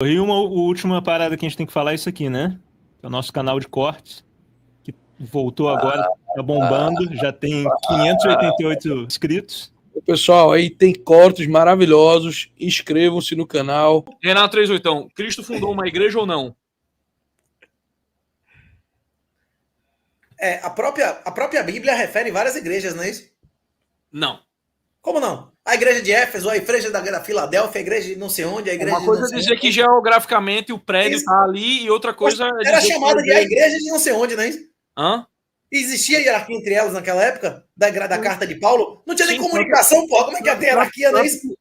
E uma última parada que a gente tem que falar é isso aqui, né? É o nosso canal de cortes, que voltou agora, tá bombando, já tem 588 inscritos. Pessoal, aí tem cortes maravilhosos. Inscrevam-se no canal. Renato 38, Cristo fundou uma igreja ou não? A própria Bíblia refere várias igrejas, não é isso? Não. Como não? A igreja de Éfeso, a igreja da Filadélfia, a igreja de não sei onde, a igreja Uma coisa de é dizer que geograficamente o prédio está ali e outra coisa é dizer era chamada de a igreja de não sei onde, não é isso? Hã? Existia hierarquia entre elas naquela época? Da carta de Paulo? Não tinha nem comunicação, pô. Como é que ia ter hierarquia, não é isso?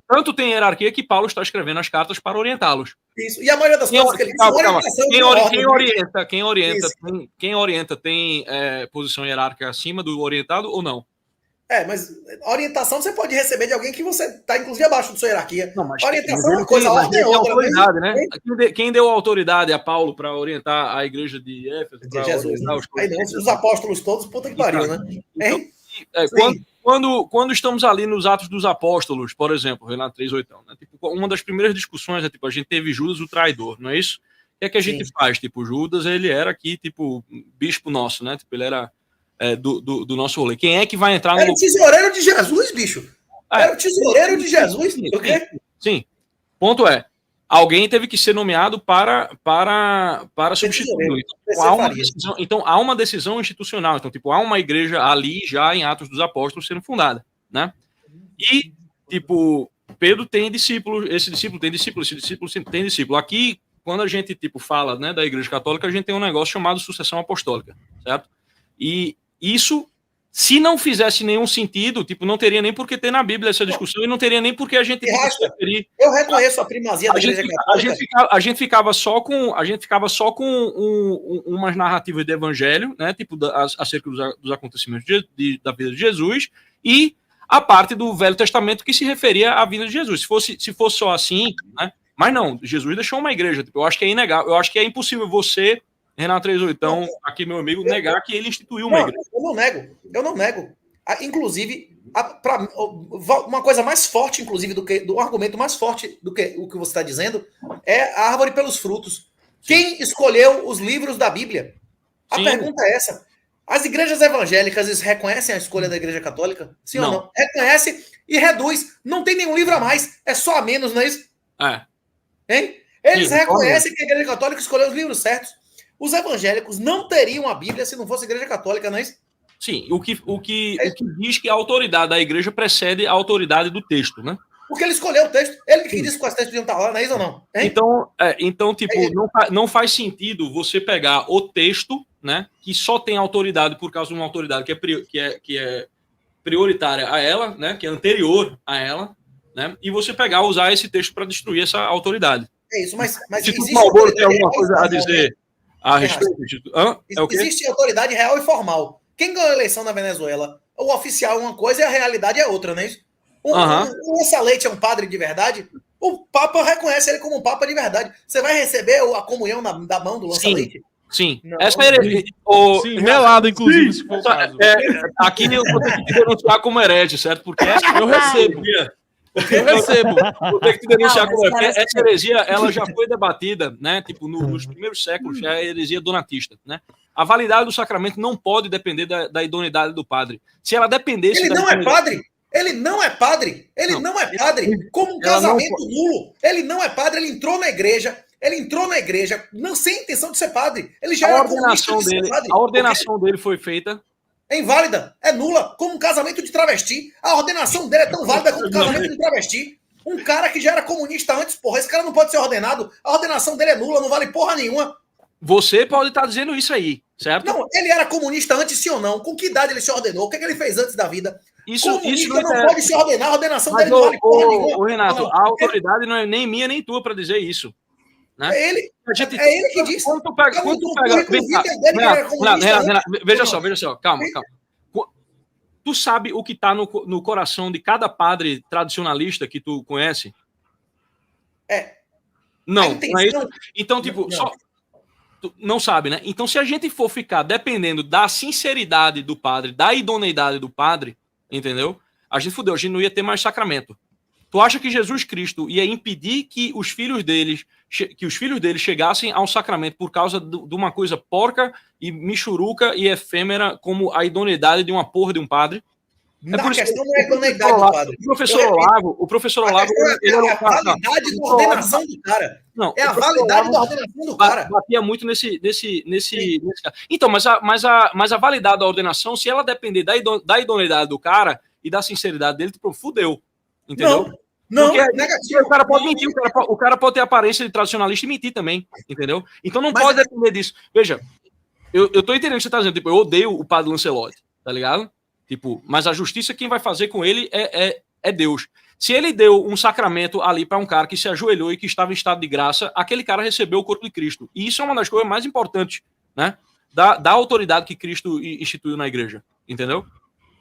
Tanto tem hierarquia que Paulo está escrevendo as cartas para orientá-los. Isso. E a maioria das coisas que ele diz orientação. Quem orienta tem posição hierárquica acima do orientado ou não? Mas orientação você pode receber de alguém que você está, inclusive, abaixo da sua hierarquia. Não, mas orientação é uma coisa, a ordem é outra. Autoridade, né? Quem deu autoridade a Paulo para orientar a igreja de Éfeso? De Jesus. Né? Os apóstolos todos, puta que pariu, né? Então, quando estamos ali nos Atos dos Apóstolos, por exemplo, Renato 38, né? Tipo, uma das primeiras discussões é, tipo, a gente teve Judas o traidor, não é isso? O que é que a gente faz? Tipo, Judas, ele era aqui, tipo, bispo nosso, né? Tipo, ele era do nosso rolê. Quem é que vai entrar no... Era o tesoureiro de Jesus, bicho. Era o tesoureiro de Jesus. Sim. Ponto é, alguém teve que ser nomeado para substituir. Então, há uma decisão institucional. Então, tipo, há uma igreja ali já em Atos dos Apóstolos sendo fundada, né? E, tipo, Pedro tem discípulos, esse discípulo tem discípulo, esse discípulo tem discípulo. Aqui, quando a gente, tipo, fala, né, da igreja católica, a gente tem um negócio chamado sucessão apostólica, certo? E isso, se não fizesse nenhum sentido, tipo, não teria nem por que ter na Bíblia essa discussão e não teria nem por que a gente... Eu reconheço a primazia da igreja católica. A gente ficava só com umas narrativas de evangelho, né, tipo, acerca dos acontecimentos da vida de Jesus, e a parte do Velho Testamento que se referia à vida de Jesus. Se fosse só assim, né? Mas não, Jesus deixou uma igreja. Tipo, eu acho que é inegável, eu acho que é impossível você, Renato 38, então, aqui meu amigo, negar que ele instituiu uma igreja. Eu não nego. Inclusive, uma coisa mais forte, inclusive, do argumento mais forte do que o que você está dizendo, é a árvore pelos frutos. Sim. Quem escolheu os livros da Bíblia? A pergunta é essa. As igrejas evangélicas reconhecem a escolha da igreja católica? Sim ou não? Reconhece e reduz. Não tem nenhum livro a mais. É só a menos, não é isso? Hein? Eles reconhecem que a igreja católica escolheu os livros certos. Os evangélicos não teriam a Bíblia se não fosse a igreja católica, não é isso? Sim, o que diz que a autoridade da igreja precede a autoridade do texto, né? Porque ele escolheu o texto. Ele que disse que os textos podiam estar lá, não é isso ou não? Hein? Então, tipo, não faz sentido você pegar o texto, né, que só tem autoridade por causa de uma autoridade que é prioritária a ela, né, que é anterior a ela, né, e você usar esse texto para destruir essa autoridade. É isso, mas se o Malboro tem alguma coisa a dizer a respeito disso? Existe autoridade real e formal. Quem ganhou a eleição na Venezuela? O oficial é uma coisa e a realidade é outra, não é isso? O Essa Leite é um padre de verdade? O Papa reconhece ele como um Papa de verdade. Você vai receber a comunhão da mão do Lança Leite? Sim. Não, essa heresia. Sim, melado, inclusive, se for o caso. Aqui eu vou ter que te denunciar como herege, certo? Porque eu recebo. Vou ter que te denunciar como herege. Essa heresia, ela já foi debatida, né? Tipo, nos primeiros séculos, já é a heresia donatista, né? A validade do sacramento não pode depender da idoneidade do padre. Se ela dependesse... Ele não é padre! Ele não é padre! Ele não é padre! Como um casamento nulo! Ele não é padre, ele entrou na igreja... não sem intenção de ser padre. Ele já era ordenação dele, padre. A ordenação dele foi feita. É inválida, é nula, como um casamento de travesti. A ordenação dele é tão válida quanto um casamento de travesti. Um cara que já era comunista antes, porra, esse cara não pode ser ordenado. A ordenação dele é nula, não vale porra nenhuma. Você pode estar dizendo isso aí, certo? Não, ele era comunista antes, sim ou não? Com que idade ele se ordenou? O que ele fez antes da vida? Isso não pode se ordenar, a ordenação dele não vale porra nenhuma. Renato, a autoridade não é nem minha nem tua para dizer isso. Né? É ele que disse. Quando tu pega, veja só, calma. Tu sabe o que está no coração de cada padre tradicionalista que tu conhece? Não, não é isso? Então, tipo, tu não sabe, né? Então, se a gente for ficar dependendo da sinceridade do padre, da idoneidade do padre, entendeu? A gente fudeu, a gente não ia ter mais sacramento. Tu acha que Jesus Cristo ia impedir que os filhos deles chegassem ao sacramento por causa de uma coisa porca e michuruca e efêmera como a idoneidade de uma porra de um padre? A questão não é a idoneidade do padre. O professor Olavo, ele é a validade da ordenação do cara. Não, é a validade da ordenação do cara. Batia muito nesse cara. Então, mas a validade da ordenação, se ela depender da idoneidade do cara e da sinceridade dele, tipo, fudeu. Entendeu? Não, porque negativo. O cara pode mentir, o cara pode ter aparência de tradicionalista e mentir também, entendeu? Então não pode depender disso. Veja, eu tô entendendo o que você tá dizendo, tipo, eu odeio o padre Lancelotti, tá ligado? Tipo, mas a justiça quem vai fazer com ele é Deus. Se ele deu um sacramento ali para um cara que se ajoelhou e que estava em estado de graça, aquele cara recebeu o corpo de Cristo. E isso é uma das coisas mais importantes, né? Da autoridade que Cristo instituiu na igreja, entendeu?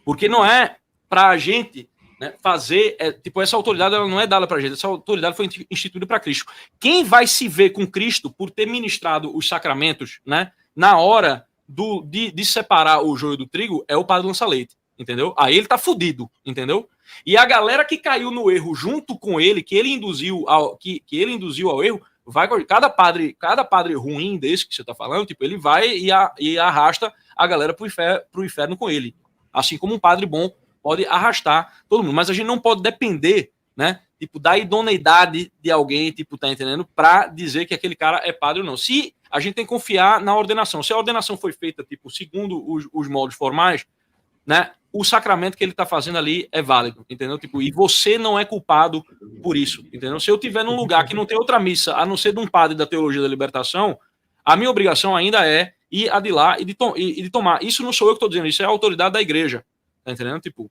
Porque não é para a gente, né, fazer, tipo, essa autoridade ela não é dada para a gente, essa autoridade foi instituída para Cristo. Quem vai se ver com Cristo por ter ministrado os sacramentos, né, na hora de separar o joio do trigo é o padre Lança-Leite, entendeu? Aí ele tá fudido, entendeu? E a galera que caiu no erro junto com ele, que ele induziu ao erro, vai cada padre ruim desse que você tá falando, tipo, ele vai e arrasta a galera pro inferno com ele. Assim como um padre bom pode arrastar todo mundo, mas a gente não pode depender, né, tipo, da idoneidade de alguém, tipo, tá entendendo? Para dizer que aquele cara é padre ou não. Se a gente tem que confiar na ordenação. Se a ordenação foi feita, tipo, segundo os moldes formais, né, o sacramento que ele tá fazendo ali é válido, entendeu? Tipo, e você não é culpado por isso, entendeu? Se eu tiver num lugar que não tem outra missa, a não ser de um padre da teologia da libertação, a minha obrigação ainda é ir a de lá e de tomar. Isso não sou eu que tô dizendo, isso é a autoridade da igreja, tá entendendo? Tipo,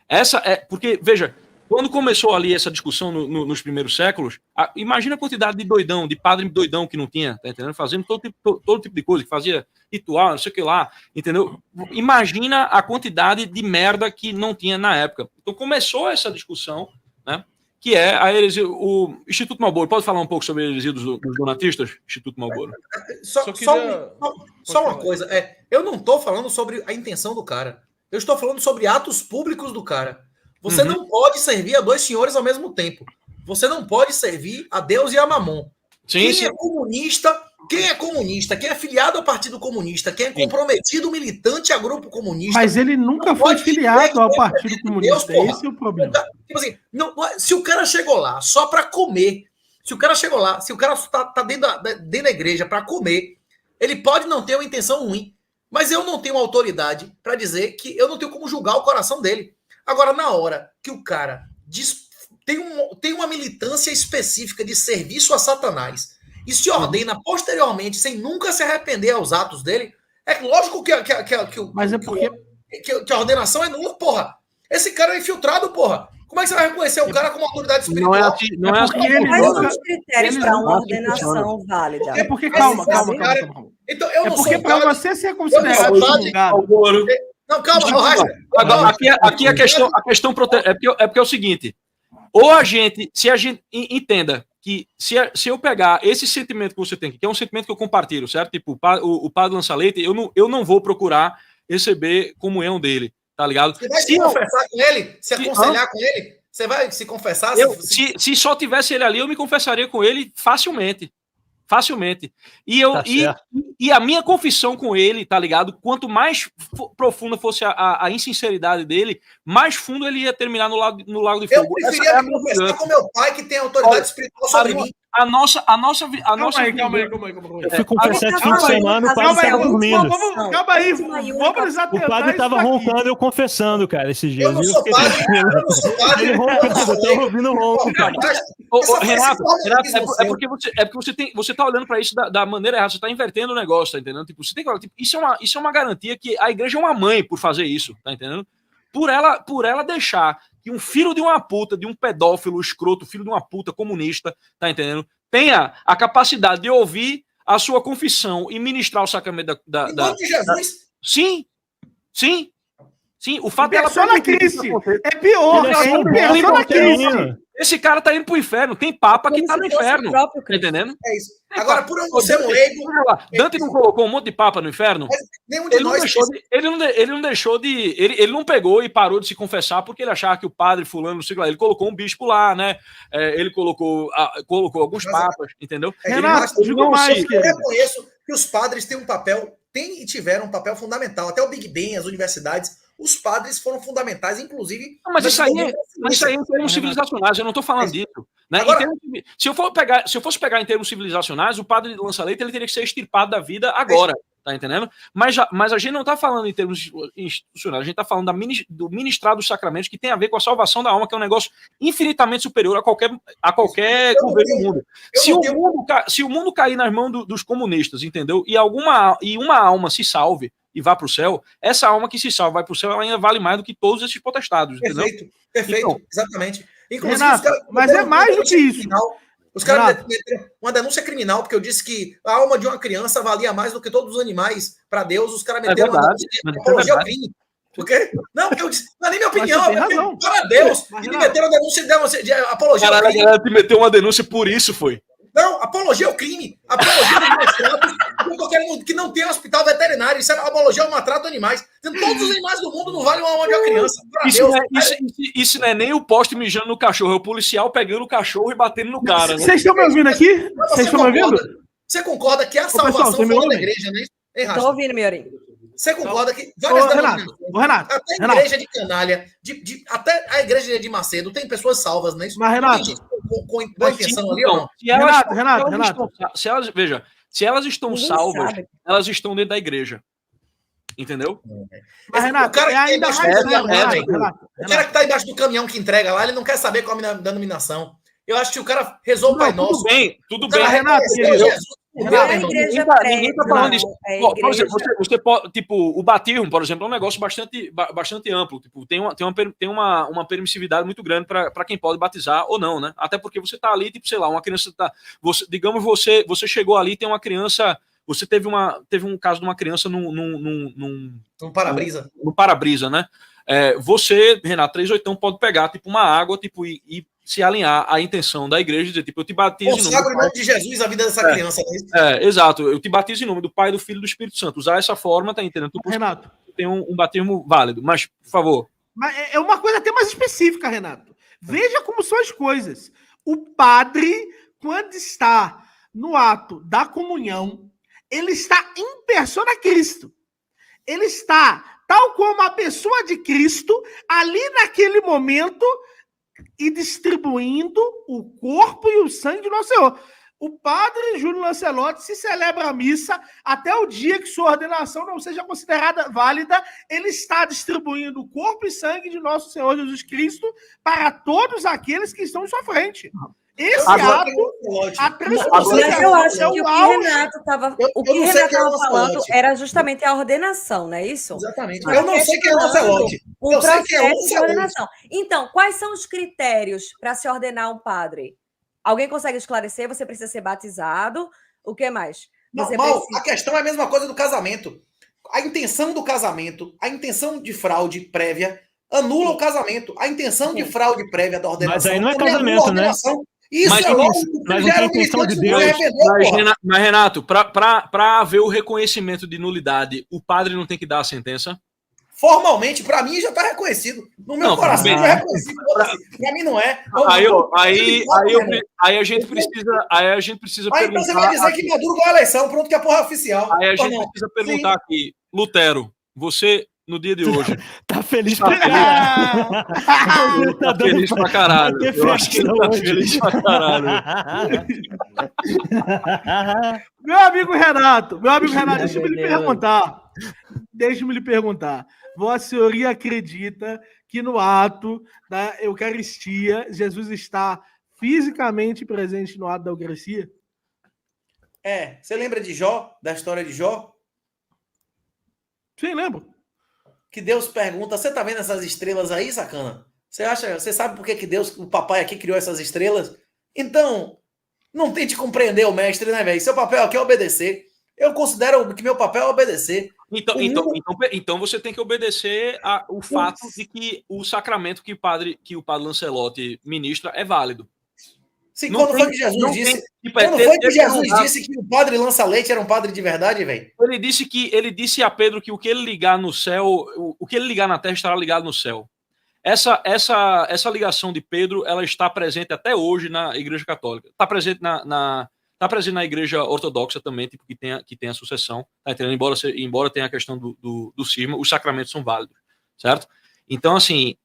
essa é, porque, veja, quando começou ali essa discussão nos primeiros séculos, imagina a quantidade de doidão, de padre doidão que não tinha, tá entendendo? Fazendo todo tipo de coisa, que fazia ritual, não sei o que lá, entendeu? Imagina a quantidade de merda que não tinha na época. Então começou essa discussão, né? Que é a heresia, o Instituto Marlboro. Pode falar um pouco sobre a heresia dos donatistas, Instituto Marlboro? Só uma coisa, eu não estou falando sobre a intenção do cara. Eu estou falando sobre atos públicos do cara. Você não pode servir a dois senhores ao mesmo tempo. Você não pode servir a Deus e a Mamon. Quem é comunista, quem é filiado ao Partido Comunista, quem é comprometido, militante a grupo comunista... Mas ele nunca foi filiado ao Partido Comunista, esse é o problema. Tipo assim, se o cara chegou lá só para comer, se o cara tá dentro da igreja para comer, ele pode não ter uma intenção ruim, mas eu não tenho autoridade para dizer que eu não tenho como julgar o coração dele. Agora, na hora que o cara tem uma militância específica de serviço a Satanás e se ordena posteriormente, sem nunca se arrepender aos atos dele, é lógico que a ordenação é nula, porra. Esse cara é infiltrado, porra. Como é que você vai reconhecer o cara como autoridade espiritual? Não é porque ele Quais nunca... são os critérios para uma ordenação válida? É porque, calma. Então, eu é não porque sou para você ser considerado excomungado... Não, calma, aqui a questão é porque é o seguinte, ou se a gente entenda que se eu pegar esse sentimento que você tem, que é um sentimento que eu compartilho, certo? Tipo, o padre Lança-Leite, eu não vou procurar receber comunhão dele, tá ligado? Você vai se confessar com ele? Se aconselhar com ele? Você vai se confessar? Se só tivesse ele ali, eu me confessaria com ele facilmente. E a minha confissão com ele, tá ligado? Quanto mais profunda fosse a insinceridade dele, mais fundo ele ia terminar no lago de fogo. Eu preferia me confessar com meu pai, que tem autoridade espiritual sobre mim. A nossa Calma aí. Eu fui confessar esse fim de semana, o padre estava dormindo. Calma aí, vamos O padre estava roncando, eu confessando, cara, esses dias. Eu não sou padre. Ele roncando, eu tô ouvindo ronco, cara. Renato, é porque você tá olhando para isso da maneira errada, você tá invertendo o negócio, tá entendendo? Tipo, você tem que, tipo, isso é uma garantia que a igreja é uma mãe por fazer isso, tá entendendo? Por ela deixar que um filho de uma puta, de um pedófilo escroto, filho de uma puta comunista, tá entendendo? Tenha a capacidade de ouvir a sua confissão e ministrar o sacramento Em nome de Jesus? Sim, o fato dela só na crise. É pior. Ele é sem Só na crise. Esse cara tá indo pro inferno. Tem papa que tá no inferno. Tá entendendo? É isso. Agora, por eu não ser um leigo... Dante não colocou um monte de papa no inferno? Mas nenhum de nós... Ele não deixou de... Ele não pegou e parou de se confessar porque ele achava que o padre fulano, não sei lá, ele colocou um bispo lá, né? Ele colocou alguns papas, entendeu? Renato, digo mais, eu reconheço que os padres têm um papel, têm e tiveram um papel fundamental. Até o Big Ben, as universidades, os padres foram fundamentais, inclusive... Não, mas isso aí é em termos civilizacionais, eu não estou falando disso. Né? Agora, se eu fosse pegar em termos civilizacionais, o padre de lança-leite ele teria que ser extirpado da vida agora, tá entendendo? Mas a gente não está falando em termos institucionais, a gente está falando do ministrar dos sacramentos, que tem a ver com a salvação da alma, que é um negócio infinitamente superior a qualquer governo do mundo. Se o mundo cair nas mãos dos comunistas, entendeu? E uma alma se salve e vá para o céu, essa alma que se salva vai para o céu, ela ainda vale mais do que todos esses potestados, entendeu? Perfeito, então, exatamente. Inclusive, Renato, mas é mais do que isso. Os caras meteram uma denúncia criminal, porque eu disse que a alma de uma criança valia mais do que todos os animais para Deus. Os caras meteram uma denúncia de apologia ao crime. Por quê? Não, porque eu disse, não é nem minha opinião, para Deus. E me meteram a denúncia de apologia ao crime. Ela te meteu uma denúncia por isso, foi. Não, apologia ao crime. Apologia ao maltrato. Que não tem hospital veterinário. Isso é apologia ao maltrato de animais. Todos os animais do mundo não valem uma alma de uma criança. Isso não é nem o poste mijando no cachorro, é o policial pegando o cachorro e batendo no cara. Né? Vocês estão me ouvindo aqui? Vocês estão me ouvindo? Você concorda que a salvação foi da igreja, né? Estou ouvindo, Miorim. Você concorda que várias Renato, até a igreja de Canalha, até a igreja de Macedo, tem pessoas salvas, não é isso? Mas, Renato, com intenção ali, ou não? Renato. Se elas estão salvas, elas estão dentro da igreja. Entendeu? Mas, Renato, é ainda mais o cara que está embaixo do caminhão que entrega lá, ele não quer saber qual é a denominação. Eu acho que o cara rezou o Pai Nosso. Tudo bem. Renato, Ninguém tá falando disso. Por exemplo, você pode, tipo, o batismo, por exemplo, é um negócio bastante amplo. Tipo, tem uma permissividade muito grande para quem pode batizar ou não, né? Até porque você tá ali, tipo, sei lá, uma criança digamos, você chegou ali, tem uma criança, você teve um caso de uma criança num para-brisa. No para-brisa, né? Você, Renato, 38 pode pegar, tipo, uma água, tipo, e se alinhar à intenção da igreja e dizer, tipo, eu te batizo em nome do Pai de Jesus a vida dessa criança. Exato. Eu te batizo em nome do Pai, do Filho e do Espírito Santo. Usar essa forma, tá entendendo? Renato. Tem um batismo válido. Mas, por favor. Mas é uma coisa até mais específica, Renato. Veja como são as coisas. O padre, quando está no ato da comunhão, ele está em persona Cristo. Ele está, tal como a pessoa de Cristo, ali naquele momento, e distribuindo o corpo e o sangue de Nosso Senhor. O padre Júlio Lancelotti se celebra a missa até o dia que sua ordenação não seja considerada válida, ele está distribuindo o corpo e sangue de Nosso Senhor Jesus Cristo para todos aqueles que estão em sua frente. Esse ato, a transformação, eu acho que o que Renato estava falando era justamente a ordenação, não é isso? Exatamente. Eu não sei quem é o Lancelotti. O processo de ordenação. Então, quais são os critérios para se ordenar um padre? Alguém consegue esclarecer? Você precisa ser batizado? O que mais? A questão é a mesma coisa do casamento. A intenção do casamento, a intenção de fraude prévia anula o casamento. A intenção de fraude prévia da ordenação. Mas aí não é casamento, né? Isso mas, é lógico. Mas não tem intenção de Deus. Mas, Renato, para haver o reconhecimento de nulidade, o padre não tem que dar a sentença? Formalmente, para mim, já está reconhecido. No meu coração, já é reconhecido. Para mim, não é. Aí a gente precisa perguntar... Então você vai dizer que Maduro ganhou a eleição, pronto, que a porra é oficial. Aí a gente precisa perguntar aqui, Lutero, você... No dia de hoje. Tá feliz pra caralho. Tá feliz pra caralho. Eu acho que tá feliz pra caralho. Meu amigo Renato, deixa-me lhe perguntar. Vossa Senhoria acredita que no ato da Eucaristia, Jesus está fisicamente presente no ato da Eucaristia? Você lembra de Jó, da história de Jó? Sim, lembro. Que Deus pergunta, você tá vendo essas estrelas aí, sacana? Você sabe por que Deus, o papai aqui criou essas estrelas? Então, não tente compreender o mestre, né, velho? Seu papel aqui é obedecer. Eu considero que meu papel é obedecer. Então você tem que obedecer o fato de que o sacramento que o padre Lancelotti ministra é válido. Sim, quando foi que Jesus disse? Quando foi que Jesus disse que o padre Lança-Leite era um padre de verdade, velho? Ele disse a Pedro que o que ele ligar no céu, o que ele ligar na terra estará ligado no céu. Essa ligação de Pedro, ela está presente até hoje na Igreja Católica. Está presente tá presente na Igreja Ortodoxa também, tipo, que tem a sucessão, tá entendendo? Embora tenha a questão do cisma, os sacramentos são válidos, certo? Então, assim,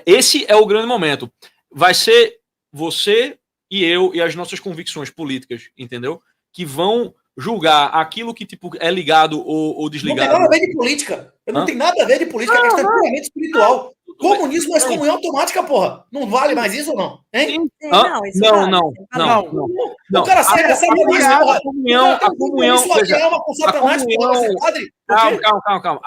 esse é o grande momento. Vai ser você e eu e as nossas convicções políticas, entendeu? Que vão julgar aquilo que tipo é ligado ou desligado. Não tem nada a ver de política. Não tem nada a ver de política, a questão é puramente espiritual. Comunismo é excomunhão automática, porra. Não vale mais isso ou não? Hein? Não. O cara sai dessa a comunhão, com Satanás, padre. Calma.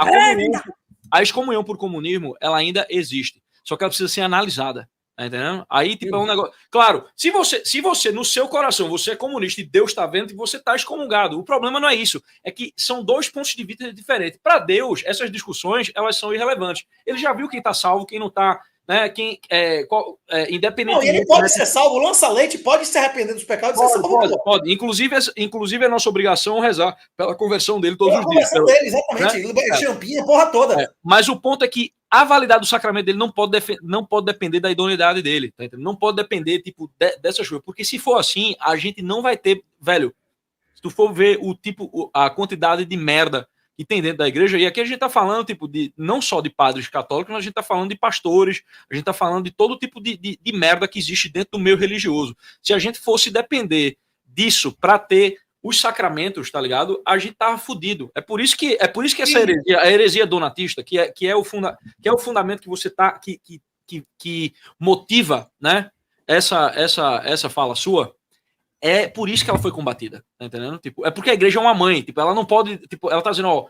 A excomunhão por comunismo, ela ainda existe. Só que ela precisa ser analisada. Tá entendendo? Aí, tipo, é um negócio. Claro, se você, no seu coração, você é comunista e Deus está vendo que você está excomungado. O problema não é isso. É que são dois pontos de vista diferentes. Para Deus, essas discussões, elas são irrelevantes. Ele já viu quem está salvo, quem não está, né? Independente. Não, e ele pode ser salvo. O Lança-Leite pode se arrepender dos pecados e ser salvo. Pode. Inclusive, é nossa obrigação rezar pela conversão dele todos os dias. Exatamente. Né? Champinha, porra toda. Mas o ponto é que a validade do sacramento dele não pode depender da idoneidade dele, tá entendendo? Não pode depender, tipo, dessas coisas. Porque se for assim, a gente não vai ter... Velho, se tu for ver a quantidade de merda que tem dentro da igreja, e aqui a gente tá falando, tipo, não só de padres católicos, mas a gente tá falando de pastores, a gente tá falando de todo tipo de merda que existe dentro do meio religioso. Se a gente fosse depender disso para ter os sacramentos, tá ligado? A gente tava fudido. É por isso que essa heresia, a heresia donatista, que é o fundamento que você tá que motiva, né? Essa fala sua, é por isso que ela foi combatida, tá entendendo? Tipo, é porque a igreja é uma mãe, tipo, ela não pode, tipo, ela tá dizendo, ó,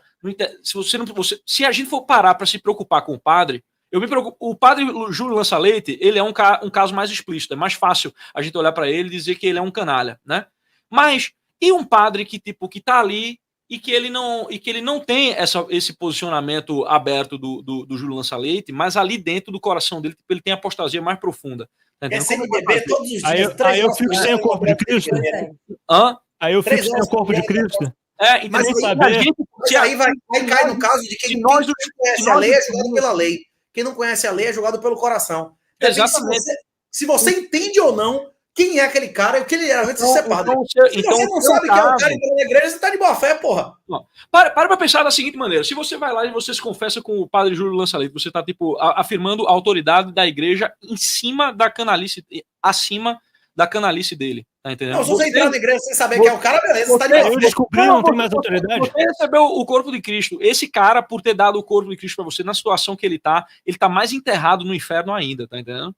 se a gente for parar para se preocupar com o padre, eu me preocupo. O padre Júlio Lança-Leite, ele é um caso mais explícito, é mais fácil a gente olhar para ele e dizer que ele é um canalha, né? Mas e um padre que tá ali e que ele não tem esse posicionamento aberto do Júlio Lança-Leite, mas ali dentro do coração dele, tipo, ele tem a apostasia mais profunda. Tá SNBB todos os dias. Aí eu fico sem o corpo de Cristo. Aí eu fico sem o corpo de Cristo. Mas aí cai no caso de quem não conhece a lei é julgado pela lei. Quem não conhece a lei é julgado pelo coração. Exatamente. Se você entende ou não quem é aquele cara e o que ele realmente se separa. Se você não sabe quem é o cara na igreja, você tá de boa fé, porra. Para pensar da seguinte maneira: se você vai lá e você se confessa com o padre Júlio Lança-Leite, você tá, tipo, afirmando a autoridade da igreja em cima da canalice, acima da canalice dele. Tá entendendo? Não, se você entrar na igreja sem saber quem é o cara, beleza, você tá de boa fé. Eu descobri, não tem mais autoridade. Você recebeu o corpo de Cristo. Esse cara, por ter dado o corpo de Cristo para você, na situação que ele tá mais enterrado no inferno ainda, tá entendendo?